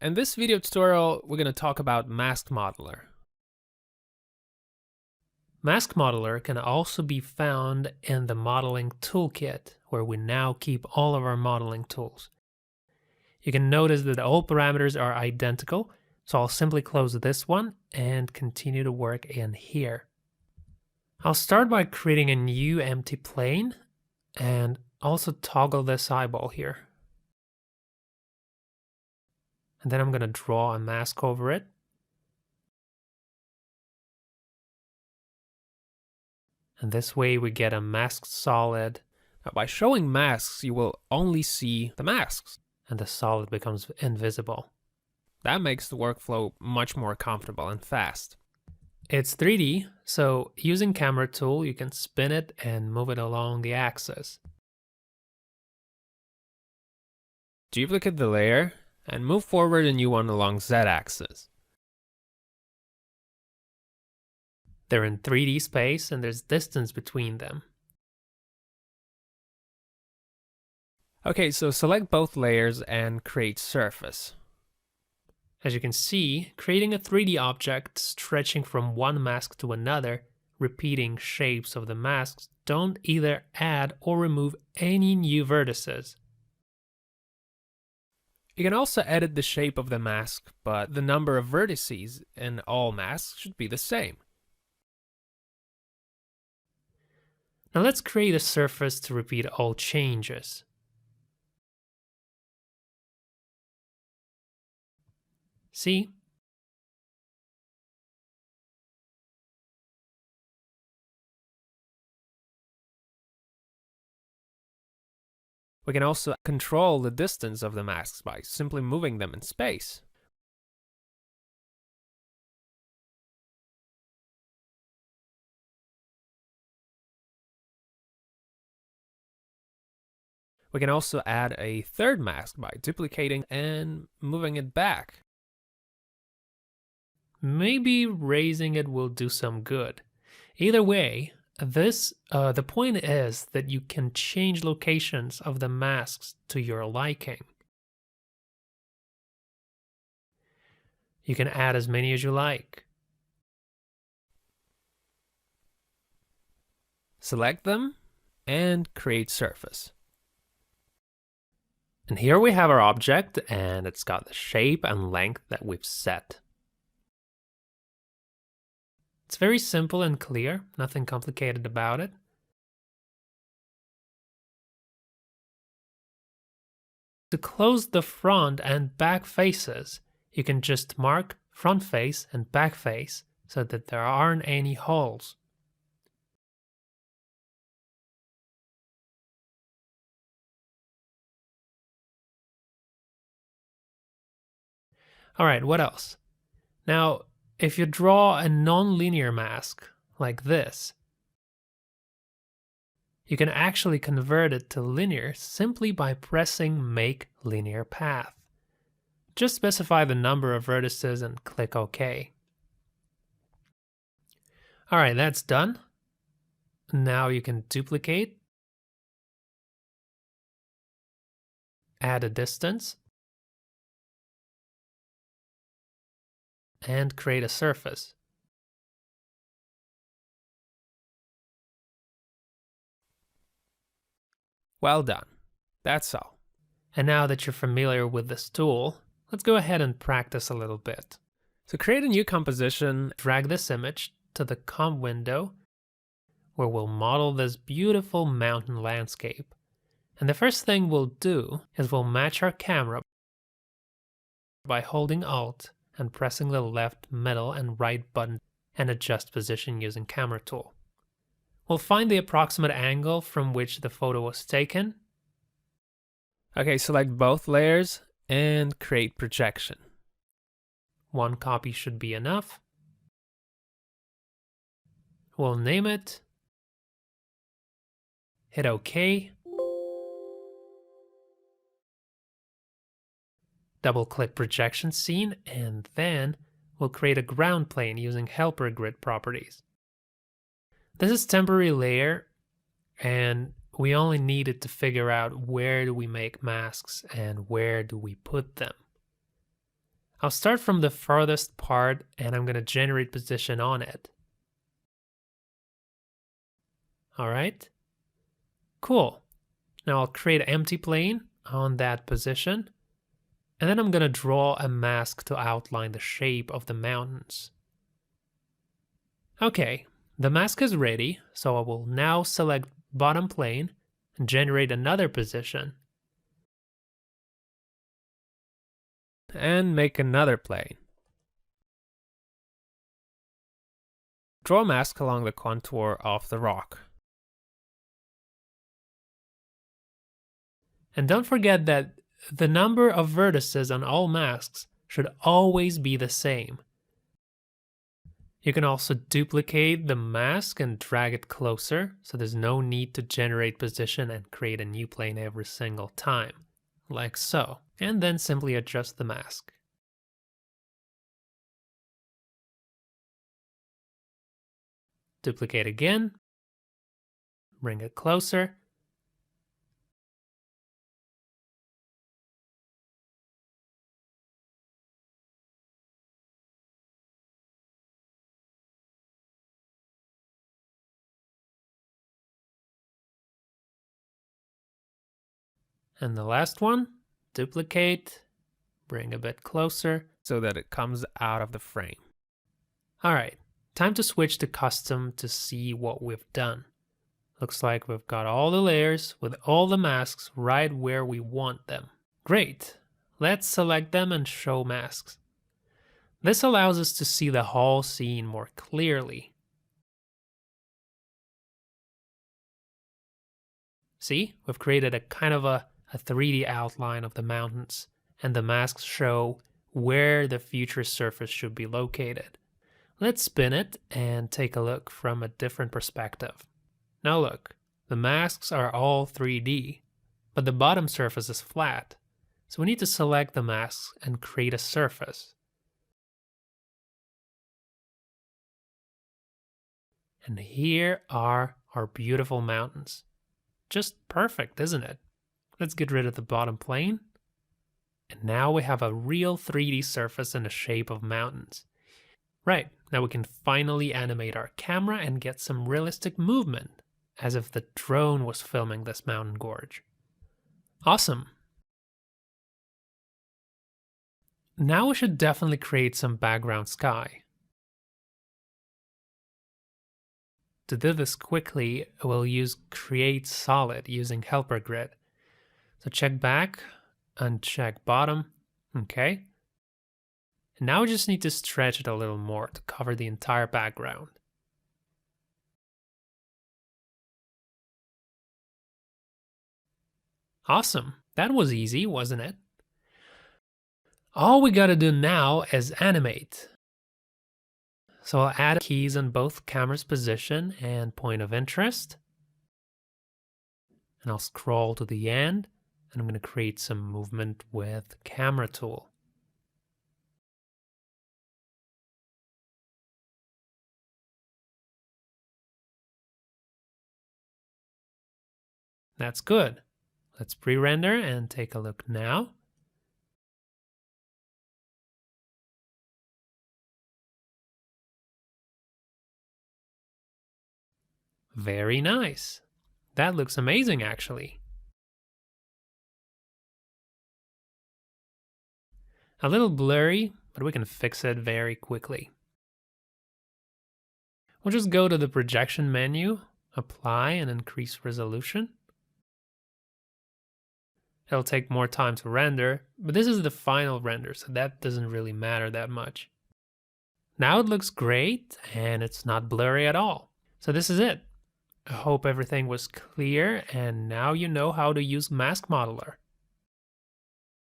In this video tutorial, we're going to talk about Mask Modeler. Mask Modeler can also be found in the Modeling Toolkit, where we now keep all of our modeling tools. You can notice that all parameters are identical, so I'll simply close this one and continue to work in here. I'll start by creating a new empty plane and also toggle this eyeball here. And then I'm going to draw a mask over it. And this way we get a masked solid. Now, by showing masks, you will only see the masks, and the solid becomes invisible. That makes the workflow much more comfortable and fast. It's 3D, so using camera tool, you can spin it and move it along the axis. Duplicate the layer and move forward a new one along Z-axis. They're in 3D space and there's distance between them. Okay, so select both layers and create surface. As you can see, creating a 3D object stretching from one mask to another, repeating shapes of the masks, don't either add or remove any new vertices. You can also edit the shape of the mask, but the number of vertices in all masks should be the same. Now let's create a surface to repeat all changes. See? We can also control the distance of the masks by simply moving them in space. We can also add a third mask by duplicating and moving it back. Maybe raising it will do some good. Either way, the point is that you can change locations of the masks to your liking. You can add as many as you like. Select them and create surface. And here we have our object, and it's got the shape and length that we've set. It's very simple and clear, nothing complicated about it. To close the front and back faces, you can just mark front face and back face so that there aren't any holes. All right, what else? Now, if you draw a non-linear mask like this, you can actually convert it to linear simply by pressing Make Linear Path. Just specify the number of vertices and click OK. All right, that's done. Now you can duplicate, add a distance, and create a surface. Well done. That's all. And now that you're familiar with this tool, let's go ahead and practice a little bit. So create a new composition, drag this image to the comp window, where we'll model this beautiful mountain landscape. And the first thing we'll do is we'll match our camera by holding Alt and pressing the left, middle, and right button and adjust position using camera tool. We'll find the approximate angle from which the photo was taken. Okay, select both layers and create projection. One copy should be enough. We'll name it. Hit OK. Double-click projection scene, and then we'll create a ground plane using helper grid properties. This is temporary layer, and we only need it to figure out where do we make masks and where do we put them. I'll start from the farthest part and I'm going to generate position on it. All right, cool. Now I'll create an empty plane on that position. And then I'm going to draw a mask to outline the shape of the mountains. Okay, the mask is ready, so I will now select bottom plane and generate another position. And make another plane. Draw a mask along the contour of the rock. And don't forget that the number of vertices on all masks should always be the same. You can also duplicate the mask and drag it closer, so there's no need to generate position and create a new plane every single time, like so. And then simply adjust the mask. Duplicate again, bring it closer. And the last one, duplicate, bring a bit closer so that it comes out of the frame. All right, time to switch to custom to see what we've done. Looks like we've got all the layers with all the masks right where we want them. Great, let's select them and show masks. This allows us to see the whole scene more clearly. See, we've created a kind of a 3D outline of the mountains, and the masks show where the future surface should be located. Let's spin it and take a look from a different perspective. Now look, the masks are all 3D, but the bottom surface is flat. So we need to select the masks and create a surface. And here are our beautiful mountains. Just perfect, isn't it? Let's get rid of the bottom plane. And now we have a real 3D surface in the shape of mountains. Right, now we can finally animate our camera and get some realistic movement, as if the drone was filming this mountain gorge. Awesome. Now we should definitely create some background sky. To do this quickly, we'll use Create Solid using Helper Grid. So check back, uncheck bottom, okay. And now we just need to stretch it a little more to cover the entire background. Awesome, that was easy, wasn't it? All we gotta do now is animate. So I'll add keys on both camera's position and point of interest. And I'll scroll to the end, and I'm going to create some movement with camera tool. That's good. Let's pre-render and take a look now. Very nice. That looks amazing, actually. A little blurry, but we can fix it very quickly. We'll just go to the projection menu, apply and increase resolution. It'll take more time to render, but this is the final render, so that doesn't really matter that much. Now it looks great, and it's not blurry at all. So this is it. I hope everything was clear, and now you know how to use Mask Modeler.